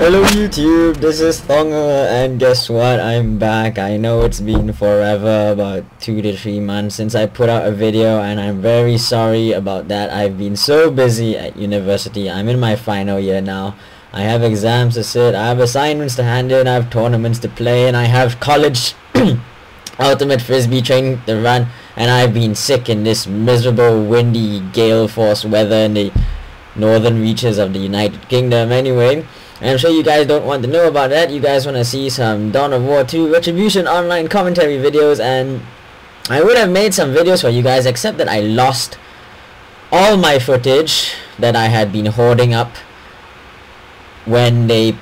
Hello YouTube, this is Thongger, and guess what? I'm back. I know it's been forever, about 2 to 3 months since I put out a video, and I'm very sorry about that. I've been so busy at university. I'm in my final year now. I have exams to sit, I have assignments to hand in, I have tournaments to play, and I have college ultimate frisbee training to run, and I've been sick in this miserable windy gale force weather in the northern reaches of the United Kingdom. Anyway, I'm sure you guys don't want to know about that. You guys want to see some Dawn of War 2 Retribution online commentary videos, and I would have made some videos for you guys, except that I lost all my footage that I had been hoarding up when they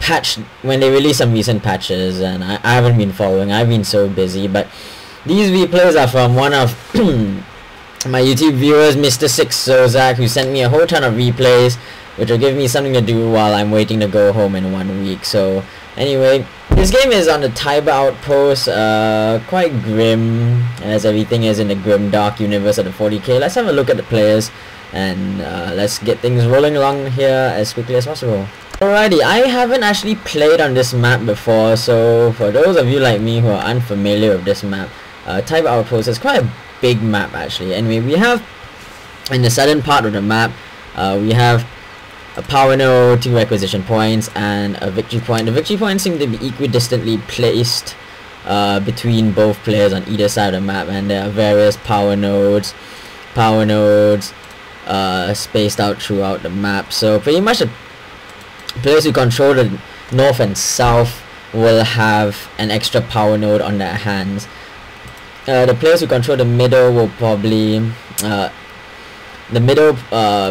released some recent patches, and I haven't been following. I've been so busy. But these replays are from one of my YouTube viewers, Mr6Sozac, who sent me a whole ton of replays, which will give me something to do while I'm waiting to go home in 1 week. So anyway, this game is on the Tiber Outpost, quite grim, as everything is in the grim dark universe of the 40k. Let's have a look at the players, and let's get things rolling along here as quickly as possible. Alrighty, I haven't actually played on this map before, so for those of you like me who are unfamiliar with this map, Tiber Outpost is quite a big map actually. Anyway, we have in the southern part of the map, we have a power node, 2 acquisition points, and a victory point. The victory points seem to be equidistantly placed between both players on either side of the map, and there are various power nodes spaced out throughout the map. So pretty much the players who control the north and south will have an extra power node on their hands. The players who control the middle will probably the middle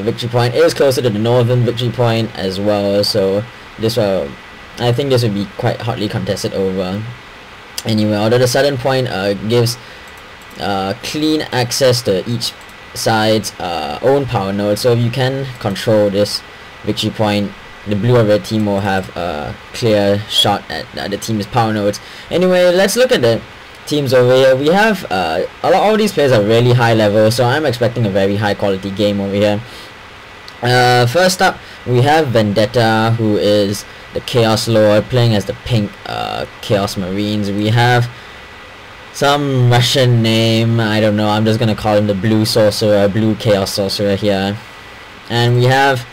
victory point is closer to the northern victory point as well, so this will, I think this will be quite hotly contested over. Anyway, although the southern point gives clean access to each side's own power node, so if you can control this victory point, the blue or red team will have a clear shot at the team's power nodes. Anyway, let's look at the teams over here. We have all these players are really high level, so I'm expecting a very high quality game over here. First up, we have Vendetta, who is the Chaos Lord, playing as the pink Chaos Marines. We have some Russian name, I don't know, I'm just gonna call him the Blue Sorcerer, Blue Chaos Sorcerer here. And we have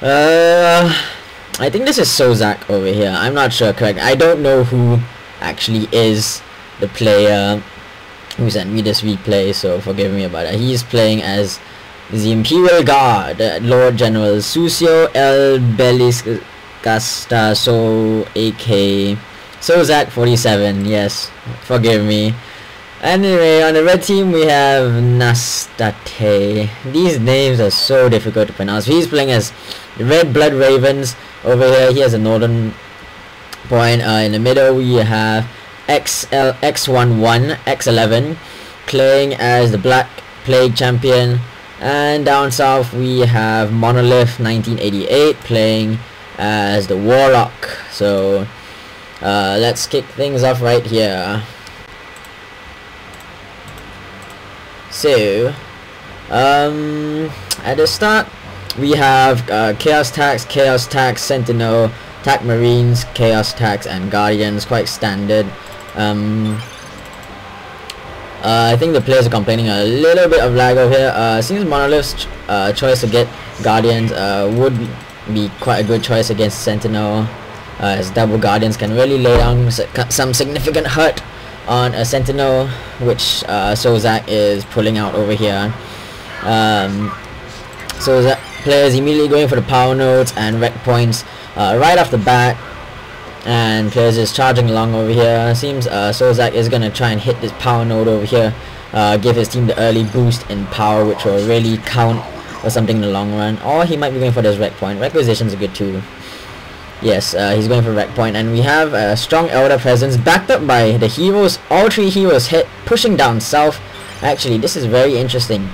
I think this is Sozac over here. I'm not sure, correct. I don't know who actually is the player who sent me this replay, so forgive me about that. He's playing as the Imperial Guard, Lord General Susio El Belliscasta, so AK Sozac 47. Yes, forgive me. Anyway, on the red team we have Nstata. These names are so difficult to pronounce. He's playing as the Red Blood Ravens. Over here he has a northern point. In the middle we have X11 playing as the Black Plague Champion, and down south we have Monolith 1988 playing as the Warlock. So let's kick things off right here. So at the start we have Chaos Tax, Sentinel, Tac Marines, Chaos Tax, and Guardians. Quite standard. I think the players are complaining a little bit of lag over here. Seems Monolith's choice to get Guardians would be quite a good choice against Sentinel, as double Guardians can really lay down some significant hurt on a Sentinel, which Sozac is pulling out over here. Sozac players immediately going for the power nodes and wreck points right off the bat, and players is charging along over here. Seems Sozac is going to try and hit this power node over here, give his team the early boost in power, which will really count for something in the long run. Or he might be going for this wreck point. Requisitions are good too. Yes, he's going for wreck point, and we have a strong Eldar presence backed up by the heroes. All 3 heroes hit, pushing down south. Actually, this is very interesting.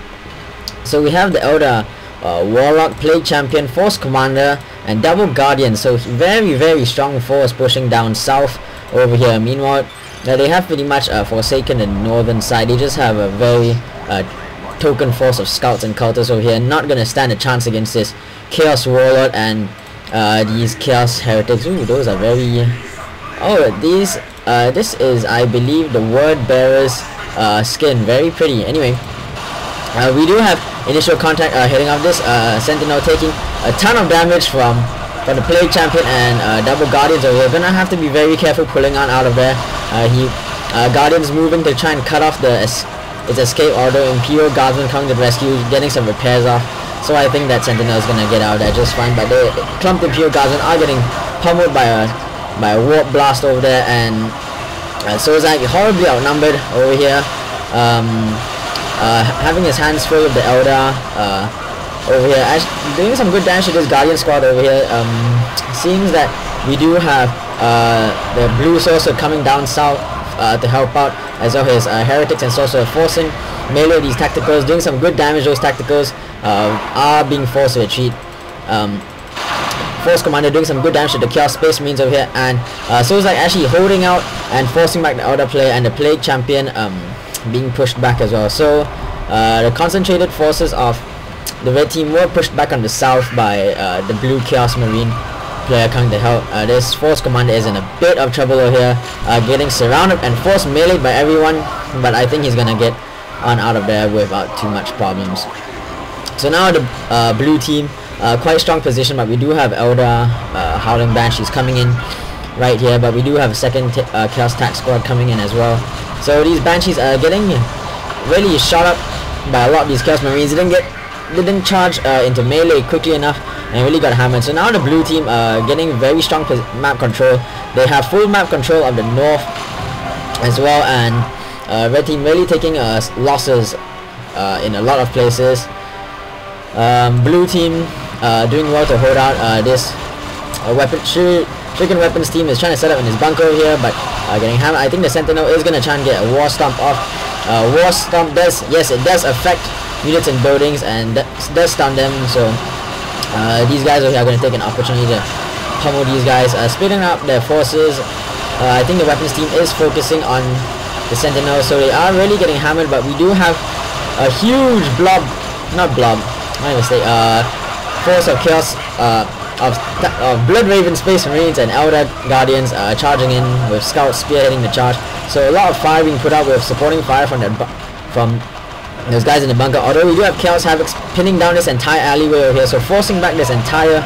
So we have the Eldar Warlock, Plague Champion, Force Commander, and double Guardian. So very strong force pushing down south over here. Meanwhile, they have pretty much forsaken the northern side. They just have a very token force of scouts and cultists over here. Not gonna stand a chance against this Chaos Warlord and these Chaos Heretics. Ooh, those are very... Oh, these... this is, I believe, the Word Bearer's skin. Very pretty. Anyway, we do have initial contact hitting off this Sentinel, taking a ton of damage from the Plague Champion and double Guardians. So we're gonna have to be very careful pulling on out of there. Guardians moving to try and cut off its escape order. Imperial Guardsmen coming to the rescue, getting some repairs off. So I think that Sentinel is gonna get out of there just fine. But the clumped Imperial Guardsmen are getting pummeled by a warp blast over there, and Sozac horribly outnumbered over here. Having his hands full with the Eldar over here, doing some good damage to this Guardian squad over here. Seems that we do have the Blue Sorcerer coming down south to help out, as well as Heretics and Sorcerer forcing melee these tacticals, doing some good damage. Those tacticals are being forced to retreat. Force Commander doing some good damage to the Chaos Space Marines over here, and Sozac actually holding out and forcing back the Eldar player, and the Plague Champion being pushed back as well. So the concentrated forces of the red team were pushed back on the south by the blue Chaos Marine player coming to help. This Force Commander is in a bit of trouble over here, getting surrounded and force meleeed by everyone, but I think he's gonna get on out of there without too much problems. So now the blue team, quite strong position, but we do have Eldar, Howling Banshees coming in right here, but we do have a second Chaos Tac squad coming in as well. So these Banshees are getting really shot up by a lot of these Chaos Marines. They didn't charge into melee quickly enough and really got hammered. So now the blue team getting very strong map control. They have full map control of the north as well, and red team really taking losses in a lot of places. Blue team doing well to hold out. This Shuriken Weapons team is trying to set up in his bunker over here, but getting hammered. I think the Sentinel is going to try and get a War Stomp off. War Stomp does, yes, it does affect units and buildings and does stun them. So these guys over here are going to take an opportunity to pummel these guys, splitting up their forces. I think the weapons team is focusing on the Sentinel, so they are really getting hammered, but we do have a huge my mistake, force of chaos of Blood Raven Space Marines and Eldar Guardians charging in with scouts spearheading the charge. So a lot of fire being put out with supporting fire from those guys in the bunker, although we do have Chaos Havocs pinning down this entire alleyway over here, so forcing back this entire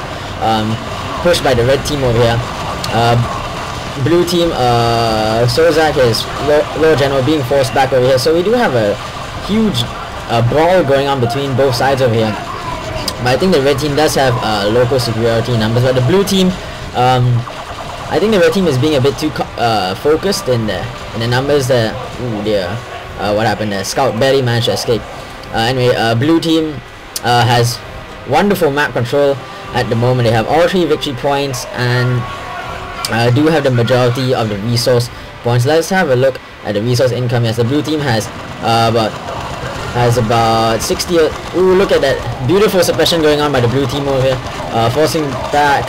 push by the red team over here. Blue team, Sozac, his Lord General, being forced back over here, so we do have a huge brawl going on between both sides over here. But I think the red team does have local superiority in numbers, but the blue team, I think the red team is being a bit too focused in the numbers. Ooh dear, what happened there? Scout barely managed to escape. Anyway, blue team has wonderful map control at the moment. They have all 3 victory points and do have the majority of the resource points. Let's have a look at the resource income. Yes, the blue team has about 60. Ooh, look at that beautiful suppression going on by the blue team over here, forcing back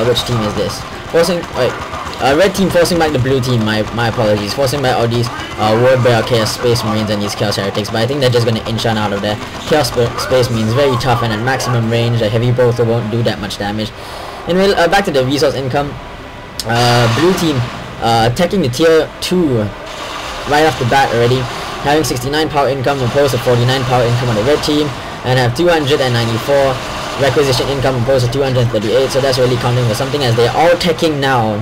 which team is this? Red team forcing back the blue team, my apologies, forcing back all these Word Bearer Chaos Space Marines and these Chaos Heretics, but I think they're just going to inch on out of there. Chaos Space Marines very tough and at maximum range. A heavy bolter won't do that much damage. Anyway, back to the resource income. Blue team taking the tier 2 right off the bat already, having 69 power income opposed to 49 power income on the red team, and have 294 requisition income opposed to 238, so that's really counting for something as they're all teching now.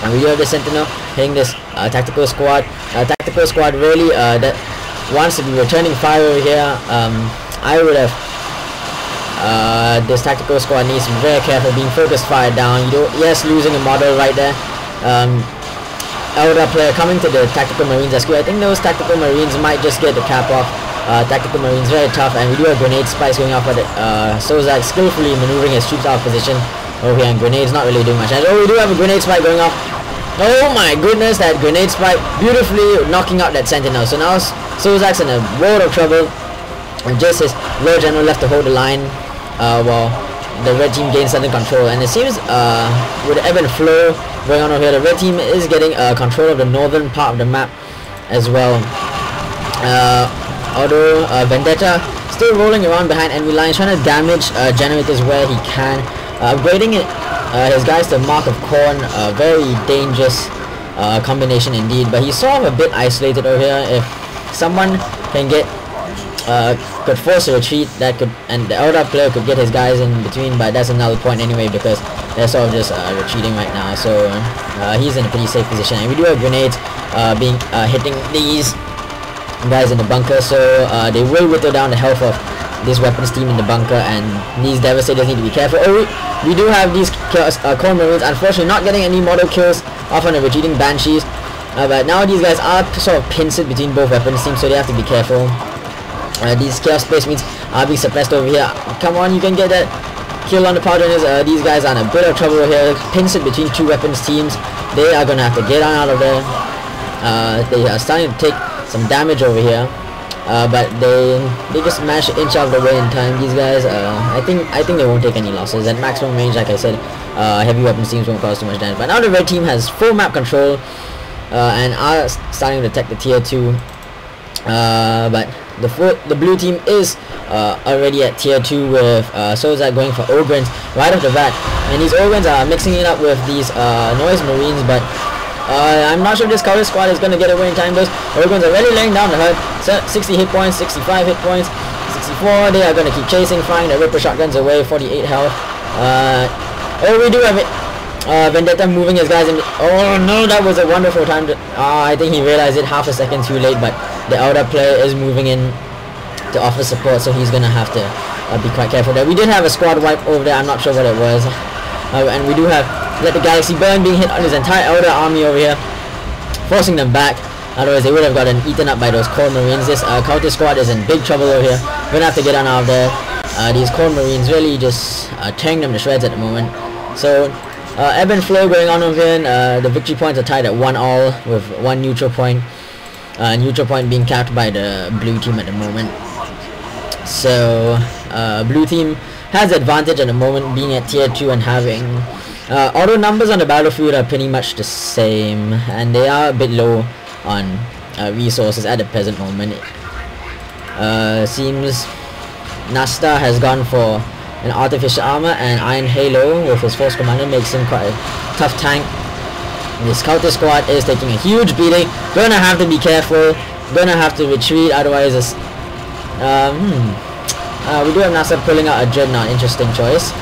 And we do have the Sentinel hitting this tactical squad. Tactical squad really that wants to be returning fire over here. I would have this tactical squad needs to be very careful being focused fire down. Yes, losing a model right there. Eldar player coming to the tactical marines rescue. I think those tactical marines might just get the cap off. Tactical marines very tough, and we do have grenade spikes going off, but Sozac skillfully maneuvering his troops out of position over here, and grenades not really doing much. And we do have a grenade spike going off. Oh my goodness, that grenade spike beautifully knocking out that Sentinel. So now Sozac's in a world of trouble, and just his Lord General left to hold the line while the red team gains sudden control. And it seems with the ebb and flow going on over here, the red team is getting control of the northern part of the map as well. Although Vendetta still rolling around behind enemy lines, trying to damage generators where he can. Upgrading his guys to Mark of Corn, a very dangerous combination indeed, but he's sort of a bit isolated over here. If someone can get could force a retreat, that could, and the Eldar player could get his guys in between, but that's another point anyway because they're sort of just retreating right now, so he's in a pretty safe position. And we do have grenades being hitting these guys in the bunker, so they will whittle down the health of this weapons team in the bunker, and these devastators need to be careful. Oh, we do have these Corn Marines, unfortunately not getting any model kills off on the retreating Banshees, but now these guys are sort of pincered between both weapons teams, so they have to be careful. These Chaos Space Marines are being suppressed over here. Come on, you can get that kill on the Paladins. These guys are in a bit of trouble over here, pincered between two weapons teams. They are going to have to get on out of there. They are starting to take some damage over here, but they just managed to inch out of the way in time. These guys, I think they won't take any losses. At maximum range, like I said, heavy weapons teams won't cause too much damage. But now the red team has full map control and are starting to attack the tier 2. But the blue team is already at tier 2 with Sozac going for Ogrins right off the bat, and these Ogrins are mixing it up with these Noise Marines, but I'm not sure this Counter Squad is going to get away in time. Those Ogrins are already laying down the hurt. 60 hit points, 65 hit points, 64. They are going to keep chasing, firing the Ripper shotguns away. 48 health. Oh, we do have it. Vendetta moving his guys in. Oh no, that was a wonderful time to, I think he realized it half a second too late, but the Eldar player is moving in to offer support, so he's gonna have to be quite careful there. We did have a squad wipe over there, I'm not sure what it was. And we do have Let the Galaxy Burn being hit on his entire Eldar army over here, forcing them back. Otherwise they would have gotten eaten up by those Core Marines. This Counter Squad is in big trouble over here. Gonna have to get on out of there. These Core Marines really just tearing them to shreds at the moment. So ebb and flow going on over here. The victory points are tied at 1-all with 1 neutral point. Neutral point being capped by the blue team at the moment. So blue team has advantage at the moment, being at tier 2 and having although numbers on the battlefield are pretty much the same, and they are a bit low on resources at the present moment. Seems Nstata has gone for an artificial armor, and Iron Halo with his force commander makes him quite a tough tank. This Counter Squad is taking a huge beating. Gonna have to be careful. Gonna have to retreat, otherwise it's we do have Nstata pulling out a Dreadnought. Interesting choice.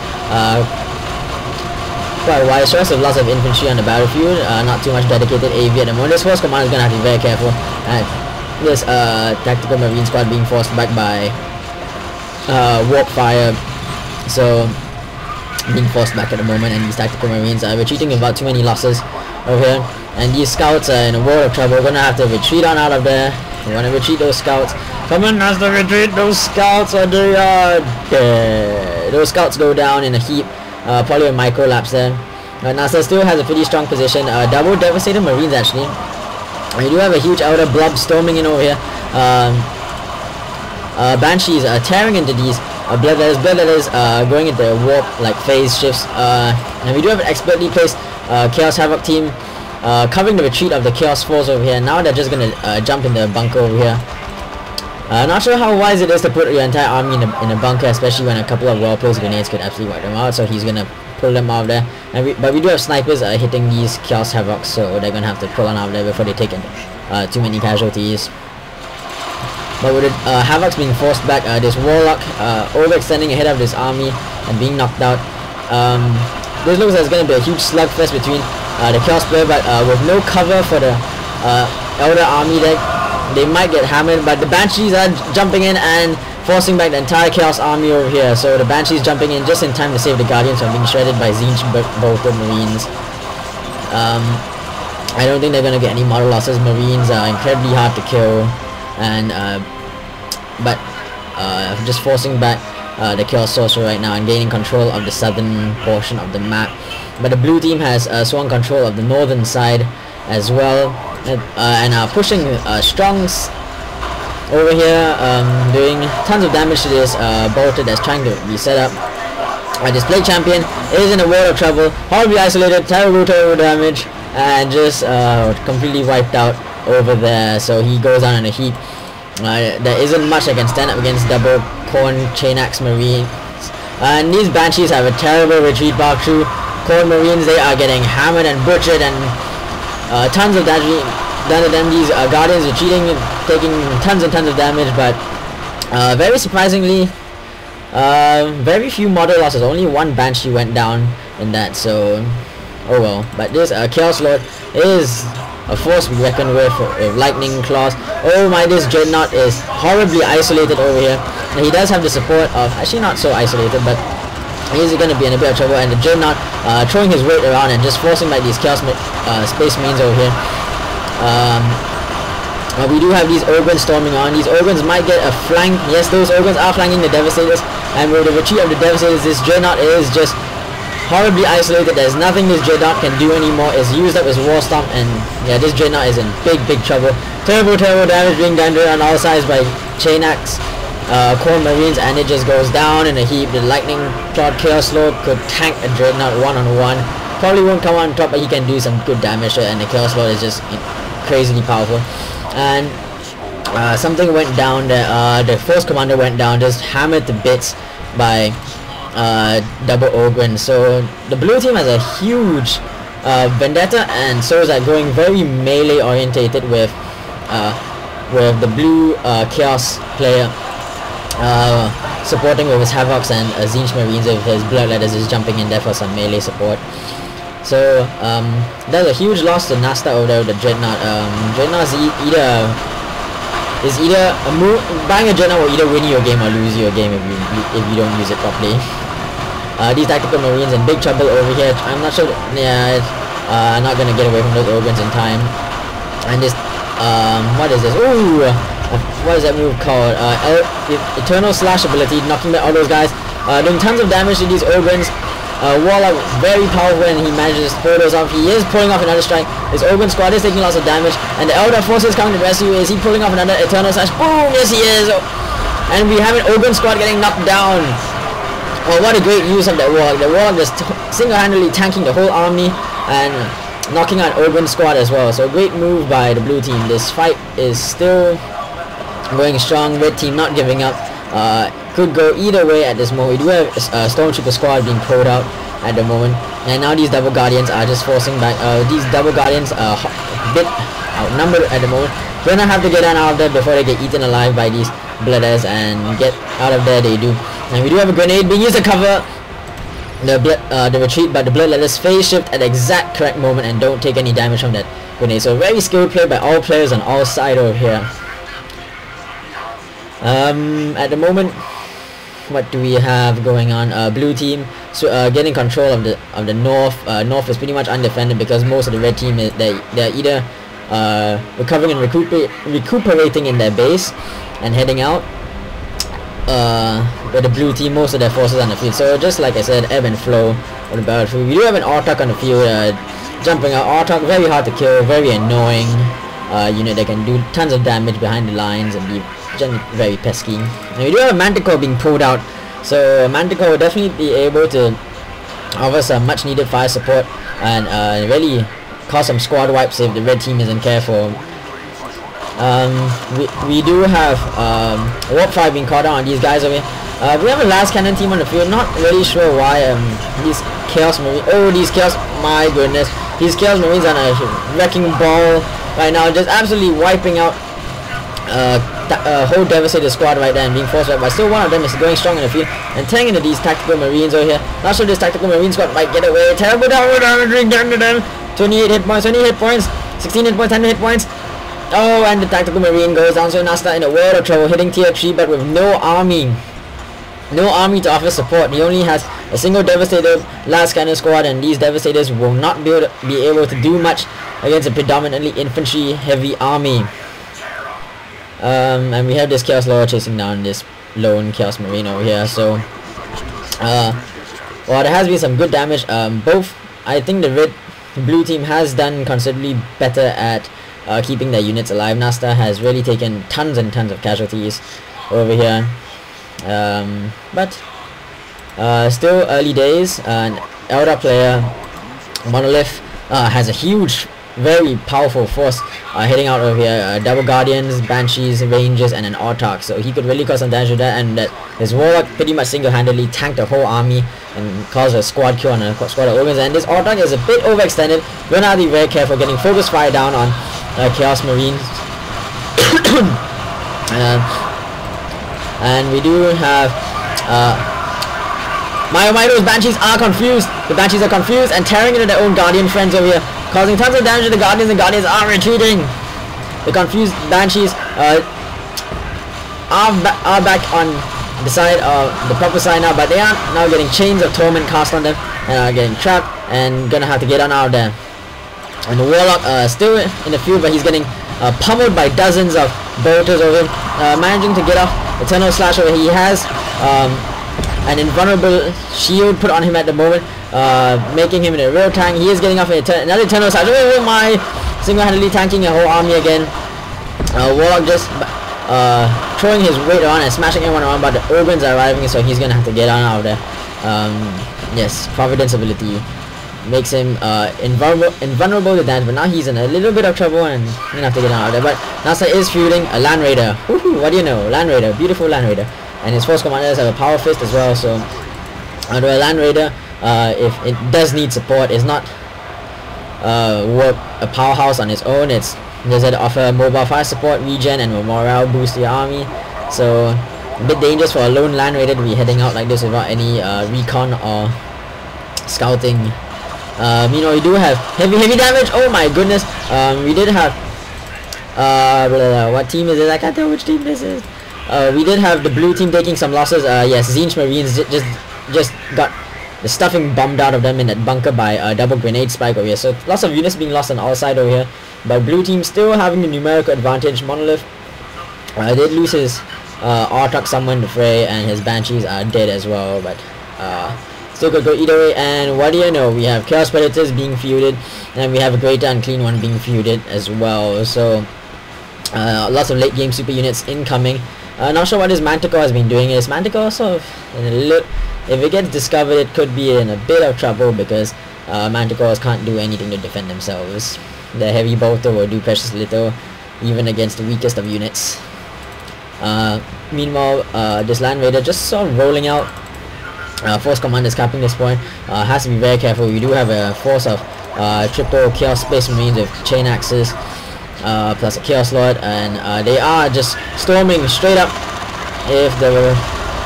Quite a wise choice, with lots of infantry on the battlefield. Not too much dedicated AV at the moment. This force commander is gonna have to be very careful. This tactical marine squad being forced back by warp fire, so being forced back at the moment, and these tactical marines are retreating without too many losses over here. And these scouts are in a world of trouble. We're gonna have to retreat on out of there. We wanna retreat those scouts. Come on, Nstata, retreat those scouts, or they are dead. Those scouts go down in a heap. Probably a micro lapse there. Nstata still has a pretty strong position. Double devastated marines actually. We do have a huge outer blob storming in over here. Banshees are tearing into these bloodletters, going into warp like phase shifts. And we do have an expertly placed Chaos Havoc team covering the retreat of the Chaos Force over here. Now they're just gonna jump in the bunker over here. Not sure how wise it is to put your entire army in a bunker, especially when a couple of well-placed grenades could absolutely wipe them out. So he's gonna pull them out of there. And but we do have snipers hitting these Chaos Havocs, so they're gonna have to pull on out of there before they take too many casualties. But with the Havocs being forced back, this Warlock overextending ahead of this army and being knocked out. This looks like it's gonna be a huge slugfest between the Chaos player, but with no cover for the Eldar army deck. They might get hammered, but the Banshees are jumping in and forcing back the entire Chaos army over here. So the Banshees jumping in just in time to save the Guardians from being shredded by Zinch bolted Marines. I don't think they're gonna get any model losses. Marines are incredibly hard to kill, and just forcing back the Chaos Sorcerer right now and gaining control of the southern portion of the map. But the blue team has swung control of the northern side as well. And pushing strongs over here, doing tons of damage to this bolted that's trying to reset up. This Plague Champion is in a world of trouble, horribly isolated, terrible damage, and just completely wiped out over there. So he goes down in a heap. There isn't much that can stand up against double Corn Chain Axe Marines And these Banshees have a terrible retreat back through. Core Marines, they are getting hammered and butchered, and tons of damage done to them. These Guardians retreating, taking tons and tons of damage, but very surprisingly, very few model losses. Only one Banshee went down in that, so oh well. But this Chaos Lord is a force we reckon with lightning claws. Oh my, this Dreadnought is horribly isolated over here. And he does have the support of, actually not so isolated, but he's going to be in a bit of trouble. And the Dreadnought throwing his weight around and just forcing like these Chaos Space Marines over here. We do have these Ogrins storming on. These Ogrins might get a flank. Yes, those Ogrins are flanking the Devastators. And with the retreat of the Devastators, this Dreadnought is just horribly isolated. There's nothing this Dreadnought can do anymore. It's used up his War Stomp, and yeah, this Dreadnought is in big trouble. Terrible damage being done to it on all sides by Chain Axe, Core Marines, and it just goes down in a heap. The Lightning Clawed Chaos Lord could tank a Dreadnought one-on-one. Probably won't come on top, but he can do some good damage, and the Chaos Lord is just crazily powerful. And something went down there. The Force Commander went down, just hammered to bits by double Ogryn. So the blue team has a huge Vendetta and Sozac going very melee orientated with the blue Chaos player supporting with his Havocs and Zinch Marines with his Bloodletters is jumping in there for some melee support. So there's a huge loss to Nstata over there with the Dreadnought. Dreadnought is either buying a Dreadnought will either win you a game or lose you a game if you don't use it properly. These Tactical Marines in big trouble over here. I'm not sure. Yeah, not gonna get away from those Ogrins in time. And this, what is this? Ooh, what is that move called? Eternal Slash ability, knocking back all those guys, doing tons of damage to these Ogrins. Warlock very powerful, and he manages to pull those off. He is pulling off another strike. His Ogren squad is taking lots of damage, and the Eldar forces coming to rescue. Is he pulling off another Eternal Slash? Boom! Yes, he is. And we have an Ogren squad getting knocked down. Oh, what a great use of that Warlock. The Warlock just single-handedly tanking the whole army and knocking out Ogren squad as well. So great move by the blue team. This fight is still going strong. Red team not giving up. Could go either way at this moment. We do have Stormtrooper squad being pulled out at the moment, and now these double guardians are just forcing back. These double guardians are a bit outnumbered at the moment. Gonna have to get out of there before they get eaten alive by these Blooders, and get out of there they do. And we do have a grenade being used to cover the retreat, but the Bloodletters phase shift at the exact correct moment and don't take any damage from that grenade. So very skilled play by all players on all sides over here. At the moment, what do we have going on? Blue team getting control of the north. North is pretty much undefended because most of the red team they're either recovering and recuperating in their base and heading out. But the blue team, most of their forces on the field. So just like I said, ebb and flow on the battlefield. We do have an Autarch on the field, jumping out. Autarch very hard to kill, very annoying. Unit that can do tons of damage behind the lines and be very pesky. And we do have a Manticore being pulled out, so Manticore will definitely be able to offer some much needed fire support and really cause some squad wipes if the red team isn't careful. We do have Warp 5 being caught out on these guys over here. We have a last cannon team on the field. Not really sure why these Chaos Marines. Oh, these Chaos! My goodness, these Chaos Marines are a wrecking ball right now, just absolutely wiping out a whole Devastator squad right there and being forced out. But still, one of them is going strong in the field and tearing into these Tactical Marines over here. Not sure this Tactical Marine squad might get away. Terrible damage being done to them. 28 hit points, 20 hit points, 16 hit points, 10 hit points. Oh, and the Tactical Marine goes down, so Nstata in a world of trouble, hitting tier 3 but with no army. No army to offer support. He only has a single Devastator last cannon squad, and these Devastators will not be able to do much against a predominantly infantry heavy army. And we have this Chaos Lord chasing down this lone Chaos Marine over here. So well, there has been some good damage. Both, I think the blue team has done considerably better at keeping their units alive. Nstata has really taken tons and tons of casualties over here. But still early days. An Eldar player, Monolith, has a huge very powerful force heading out over here. Double Guardians, Banshees, Rangers, and an Autarch. So he could really cause some damage with that, and that his Warlock pretty much single-handedly tanked the whole army and caused a squad kill on a squad of Ogres. And this Autarch is a bit overextended. We're gonna have to be very careful getting focus fire down on Chaos Marines. And we do have those Banshees are confused. The Banshees are confused and tearing into their own Guardian friends over here, causing tons of damage to the Guardians, and Guardians are retreating. The confused Banshees are back on the side of the proper side now, but they are now getting chains of torment cast on them and are getting trapped and gonna have to get on out of there. And the Warlock still in the field, but he's getting pummeled by dozens of bolters over him, managing to get off Eternal Slash over. He has an invulnerable shield put on him at the moment, making him in a real tank. He is getting off another Eternal Slash. Oh my! Single-handedly tanking a whole army again. Warlock just throwing his weight around and smashing everyone around, but the Ogres are arriving, so he's gonna have to get on out of there. Yes, Providence ability makes him invulnerable to damage, but now he's in a little bit of trouble and he's gonna have to get on out of there. But Nasa is fielding a Land Raider. Woohoo, what do you know? Land Raider, beautiful Land Raider. And his force commanders have a Power Fist as well, so under a Land Raider, if it does need support, it's not work a powerhouse on its own. It's does it offer mobile fire support, regen, and morale boost to your army. So a bit dangerous for a lone Land Raider to be heading out like this without any recon or scouting. Meanwhile, we do have heavy damage. Oh my goodness. We did have what team is it? I can't tell which team this is. We did have the blue team taking some losses. Yes, Zinch Marines just got the stuffing bombed out of them in that bunker by double grenade spike over here. So lots of units being lost on all sides over here. But blue team still having the numerical advantage. Monolith did lose his Autarch somewhere in the fray, and his Banshees are dead as well. But still could go either way. And what do you know? We have Chaos Predators being feuded, and we have a Greater Unclean One being feuded as well. So lots of late game super units incoming. Not sure what his Manticore has been doing. Is Manticore sort of in a little, if it gets discovered, it could be in a bit of trouble, because Manticores can't do anything to defend themselves. The heavy bolter will do precious little, even against the weakest of units. Meanwhile, this Land Raider just sort of rolling out. Force Commanders capping this point. Has to be very careful. We do have a force of triple Chaos Space Marines with chain axes, plus a Chaos Lord, and they are just storming straight up. If there were,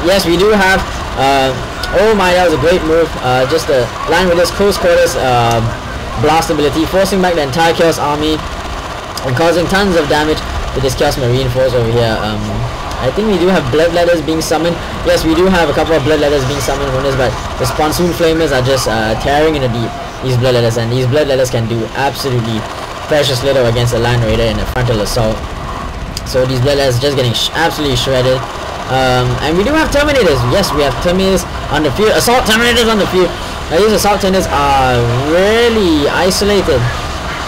yes, we do have. Oh my, that was a great move. Just the Land Raider's close quarters blast ability, forcing back the entire Chaos army and causing tons of damage to this Chaos Marine force over here. I think we do have Bloodletters being summoned. Yes, we do have a couple of Bloodletters being summoned from this, but the Sponsoon Flamers are just tearing into these Bloodletters, and these Bloodletters can do absolutely precious little against a Land Raider in a frontal assault. So these Bloodletters just getting absolutely shredded. And we do have Terminators. Yes, we have Terminators on the field. Assault Terminators on the field. Now these Assault Terminators are really isolated.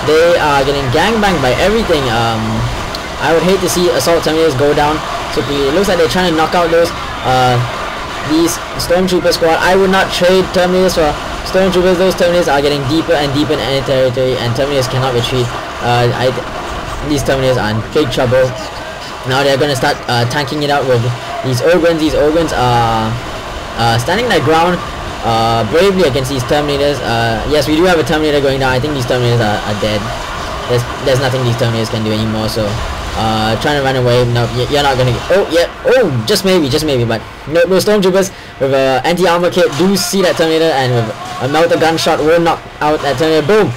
They are getting gangbanged by everything. I would hate to see Assault Terminators go down. So it looks like they're trying to knock out those these Stormtrooper squad. I would not trade Terminators for Stormtroopers. Those Terminators are getting deeper and deeper in enemy territory, and Terminators cannot retreat. These Terminators are in big trouble. Now they're going to start tanking it out with these Ogres. These Ogres are standing their ground bravely against these Terminators. Yes, we do have a Terminator going down. I think these Terminators are dead. There's nothing these Terminators can do anymore. So trying to run away. No, you're not going to. Oh yeah. Oh, just maybe. But no, Stormtroopers with an anti-armor kit do see that Terminator, and with a melter gunshot will knock out that Terminator. Boom.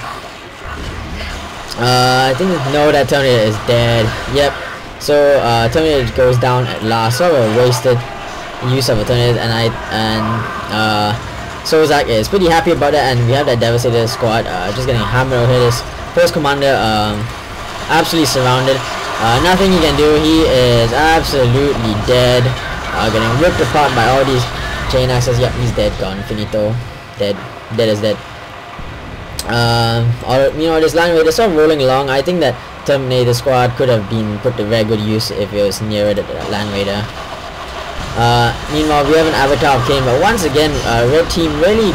I think no, that Terminator is dead. Yep. So Terminator goes down at last. So a wasted use of a Terminator, and Sozac is pretty happy about that, and we have that Devastator squad just getting hammered over here. This Force Commander absolutely surrounded. Nothing he can do. He is absolutely dead. Getting ripped apart by all these chain axes. Yep, he's dead. Gone. Finito. Dead. Dead as dead. This Land Raider is sort of rolling along. I think that Terminator squad could have been put to very good use if it was nearer the Land Raider. Meanwhile, we have an Avatar of Cain, but once again, Red Team really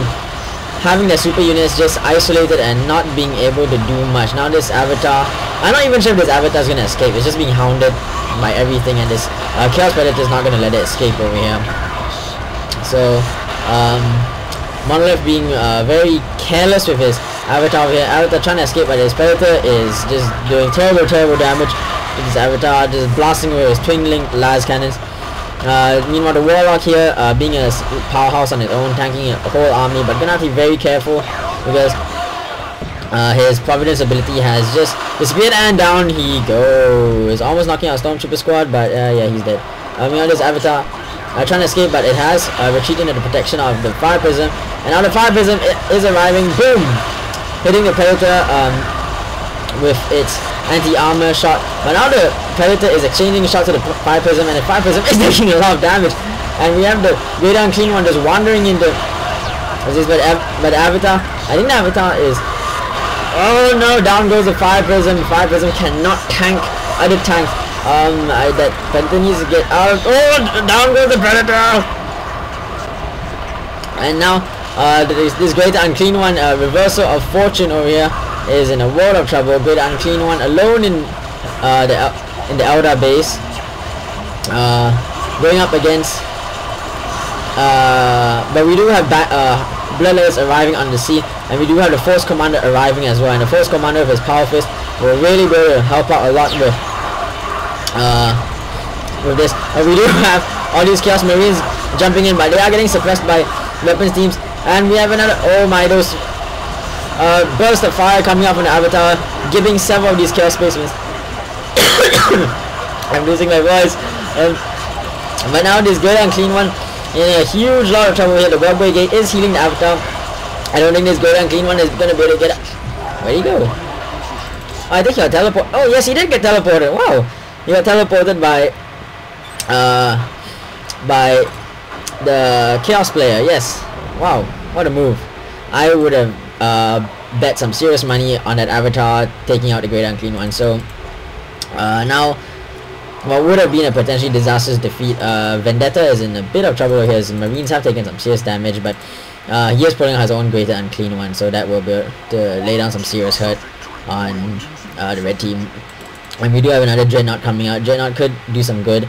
having their super units just isolated and not being able to do much. Now this avatar, I'm not even sure if this avatar is gonna escape. It's just being hounded by everything, and this Chaos Predator is not gonna let it escape over here. So Monolith being very careless with his avatar over here. Avatar trying to escape, but his Predator is just doing terrible damage with his avatar, just blasting with his twin link las cannons. Meanwhile, the Warlock here being a powerhouse on his own, tanking a whole army, but gonna have to be very careful because his Providence ability has just disappeared, and down he goes, almost knocking out Stormtrooper squad, but yeah, he's dead. Meanwhile, this avatar trying to escape, but it has retreated into the protection of the Fire Prism, and now the Fire Prism is arriving, boom, hitting the Predator with its anti-armor shot, but now the Predator is exchanging shots to the Fire Prism, and the Fire Prism is taking a lot of damage, and we have the Great Unclean One just wandering into this, but the Avatar, I think the Avatar is, oh no, down goes the Fire Prism. Fire Prism cannot tank other tanks. That Predator needs to get out. Oh, down goes the Predator. And now this Great Unclean One, reversal of fortune over here, is in a world of trouble. Great Unclean One alone in the Eldar base, going up against. But we do have Bloodletters arriving on the sea, and we do have the Force Commander arriving as well. And the Force Commander with his Power Fist will really be able to help out a lot with this. We do have all these Chaos Marines jumping in, but they are getting suppressed by weapons teams. And we have another, oh my, those burst of fire coming up from the Avatar, giving several of these Chaos Spacemen. I'm losing my voice. But now this Great Unclean One in a huge lot of trouble here. The Webway Gate is healing the Avatar. I don't think this Great Unclean One is gonna be able to get up. Where'd he go? Oh, I think he got teleported. Oh yes, he did get teleported. Wow, he got teleported by the Chaos player. Yes. Wow, what a move. I would have bet some serious money on that Avatar taking out the Great Unclean One. So now, what would have been a potentially disastrous defeat, Vendetta is in a bit of trouble here. His Marines have taken some serious damage, but he is pulling out his own Greater Unclean One, so that will be able to lay down some serious hurt on the red team. And we do have another Dreadnought coming out. Dreadnought could do some good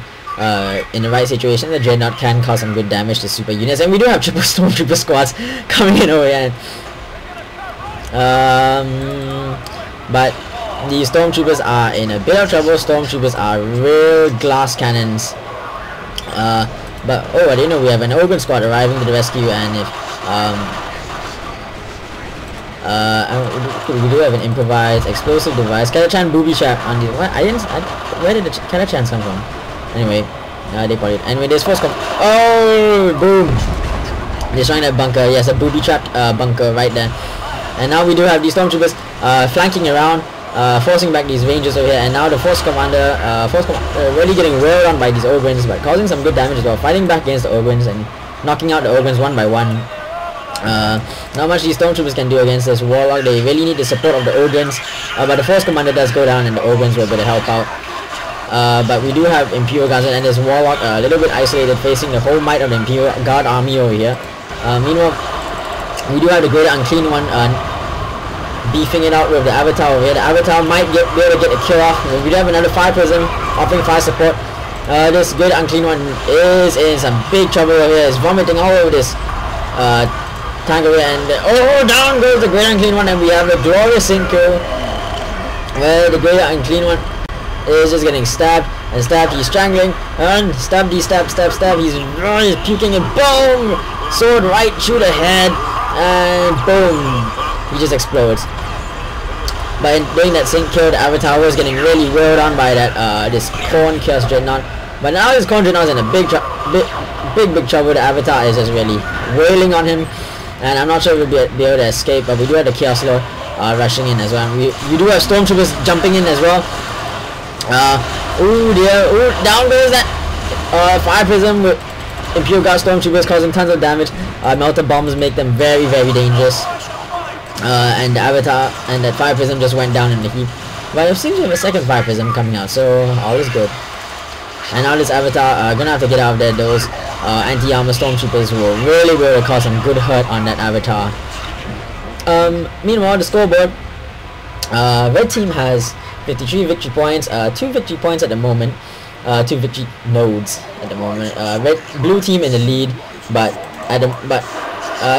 in the right situation. The Dreadnought can cause some good damage to super units, and we do have triple Stormtrooper squads coming in over here. But the Stormtroopers are in a bit of trouble. Stormtroopers are real glass cannons. But oh, I didn't know we have an Ogun squad arriving to the rescue, and if we do have an improvised explosive device. Katachan booby trap on the what? Where did the Katachans come from? Anyway, they probably. Anyway, this first come. Oh, boom! Destroying that bunker. Yes, a booby trapped bunker right there. And now we do have these Stormtroopers flanking around, forcing back these Rangers over here. And now the Force Commander, really getting railed on by these Ogrins, but causing some good damage as well. Fighting back against the Ogrins and knocking out the Ogrins one by one. Not much these Stormtroopers can do against this Warlock. They really need the support of the Ogrins, but the Force Commander does go down, and the Ogrins will be able to help out. But we do have Imperial Guards, and this Warlock a little bit isolated, facing the whole might of the Imperial Guard army over here. Meanwhile, we do have the Greater Unclean One beefing it out with the Avatar over here. The Avatar might be able to get a kill off. We do have another Fire Prism offering fire support. This Greater Unclean One is in some big trouble over here. It's vomiting all over this Thongger, and oh, down goes the Greater Unclean One, and we have a glorious sinker where the Greater Unclean One is just getting stabbed and stabbed. He's strangling and stab. He's puking, and boom, sword right through the head, and boom, he just explodes. But in doing that sink kill, the Avatar was getting really railed on by that this Corn Chaos Dreadnought. But now this Corn Dreadnought is in a big trouble. The Avatar is just really wailing on him, and I'm not sure if we'll be able to escape. But we do have the Chaos Lord rushing in as well. We do have Stormtroopers jumping in as well. Ooh dear, ooh, down goes that Fire Prism with Imperial Guard Stormtroopers causing tons of damage. Melter bombs make them very, very dangerous. And the Avatar and that Fire Prism just went down in the heap. But it seems we have a second Fire Prism coming out, so all is good. And now this Avatar gonna have to get out of there. Those anti-armor Stormtroopers will really cause some good hurt on that Avatar. Meanwhile, the scoreboard. Red team has 53 victory points, 2 victory points at the moment, 2 victory nodes at the moment. Blue team in the lead, but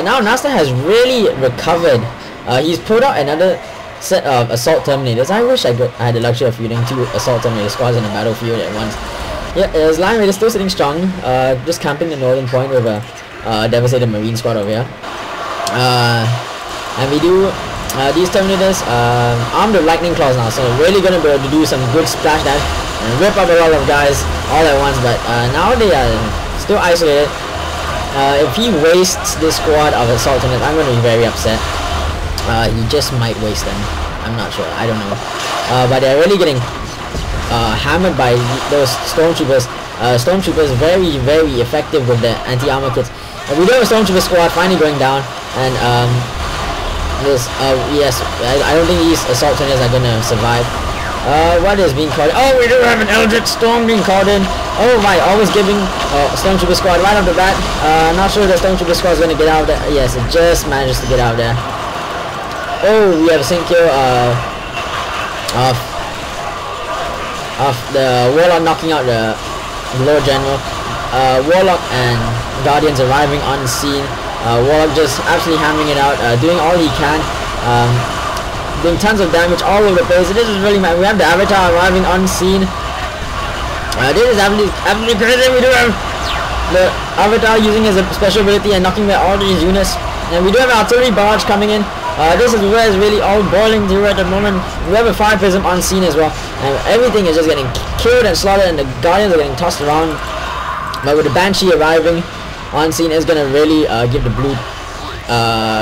now Nstata has really recovered. He's put out another set of assault terminators. I wish I had the luxury of fielding 2 assault terminator squads in the battlefield at once. Yeah, his line rate is still sitting strong, just camping the northern point with a devastated marine squad over here. And we do these terminators armed with lightning claws now, so really gonna be able to do some good splash damage and rip up a lot of guys all at once. But now they are still isolated. If he wastes this squad of assault terminators, I'm gonna be very upset. He just might waste them. I'm not sure. I don't know. But they're really getting hammered by those stormtroopers. Stormtroopers very, very effective with the anti-armor kits. We do have a stormtrooper squad finally going down, and yes, I don't think these assault terminators are gonna survive. What is being called? Oh, we do have an Eldritch Storm being called in. Oh my, always giving stormtrooper squad right off the bat. Not sure the stormtrooper squad is gonna get out there. Yes, it just manages to get out there. Oh, we have a sync kill of the Warlock knocking out the Lord General. Warlock and Guardians arriving on scene. Warlock just absolutely hammering it out, doing all he can, doing tons of damage all over the place. This is really mad. We have the Avatar arriving on scene. This is absolutely crazy. We do have the Avatar using his special ability and knocking away all these units. And we do have an artillery barrage coming in. This is where it's really all boiling through at the moment. We have a fire prism on scene as well, and everything is just getting killed and slaughtered, and the Guardians are getting tossed around. But with the Banshee arriving on scene, is gonna really give the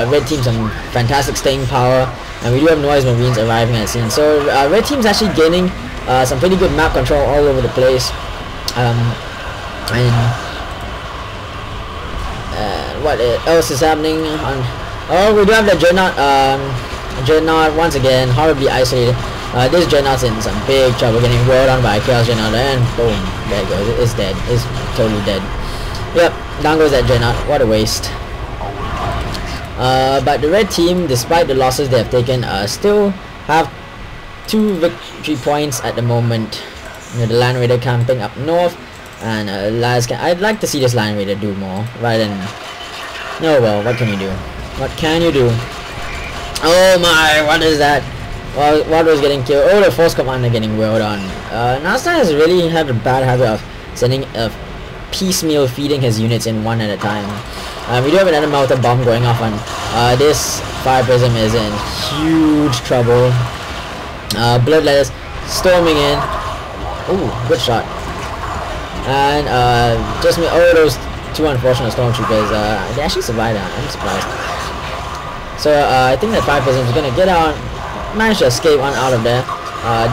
red team some fantastic staying power. And we do have Noise Marines arriving at scene, so red team's actually gaining some pretty good map control all over the place. What else is happening on? Oh, we do have the Dreadnought. Dreadnought once again horribly isolated. This Dreadnought's in some big trouble, getting rolled on by a Chaos Dreadnought, and boom, there it goes. It's dead. It's totally dead. Yep, down goes that Dreadnought. What a waste. But the red team, despite the losses they have taken, still have 2 victory points at the moment. You know, the Land Raider camping up north, and I'd like to see this Land Raider do more rather than. Oh well, what can you do? What can you do? Oh my, what is that? Well, what was getting killed? Oh, the Force Commander getting wailed on. Nstata has really had a bad habit of sending piecemeal feeding his units in one at a time. We do have another melter bomb going off on this fire prism is in huge trouble. Bloodletters storming in. Ooh, good shot. And just those 2 unfortunate stormtroopers. They actually survived. I'm surprised. So I think that fire prism is gonna get out, manage to escape on out of there.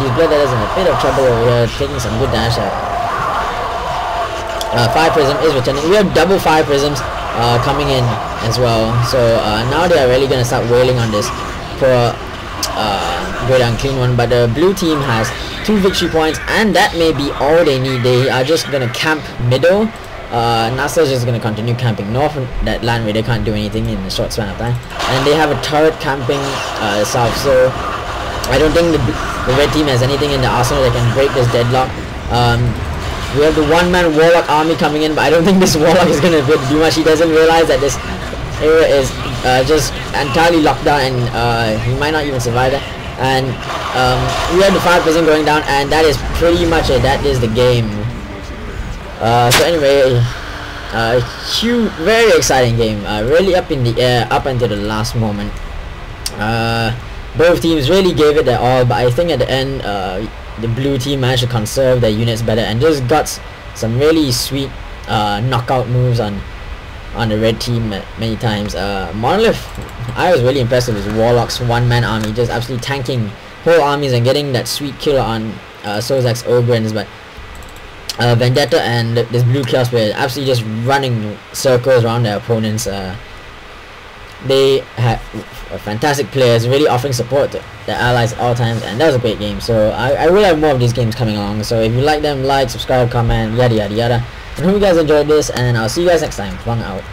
These bloodletters in a bit of trouble over here, taking some good damage. Fire prism is returning. We have double fire prisms coming in as well. So now they are really gonna start wailing on this poor Great Unclean One. But the blue team has 2 victory points, and that may be all they need. They are just gonna camp middle. Nstata is just going to continue camping north. That Land Raider can't do anything in a short span of time, and they have a turret camping south, so I don't think the red team has anything in the arsenal that can break this deadlock. We have the one-man Warlock army coming in, but I don't think this Warlock is going to be able to do much. He doesn't realize that this area is just entirely locked down, and he might not even survive it. And we have the fire prison going down, and that is pretty much it. That is the game. So anyway, huge, very exciting game. Really up in the air up until the last moment. Both teams really gave it their all, but I think at the end, the blue team managed to conserve their units better and just got some really sweet knockout moves on the red team many times. Monolith, I was really impressed with his Warlock's one-man army, just absolutely tanking whole armies and getting that sweet kill on Sozac's Ogrins. But Vendetta and this blue chaos were absolutely just running circles around their opponents. They had fantastic players, really offering support to their allies at all times, and that was a great game. So I will have more of these games coming along. So if you like them, like, subscribe, comment, yada yada yada. I hope you guys enjoyed this, and I'll see you guys next time. Thongger out.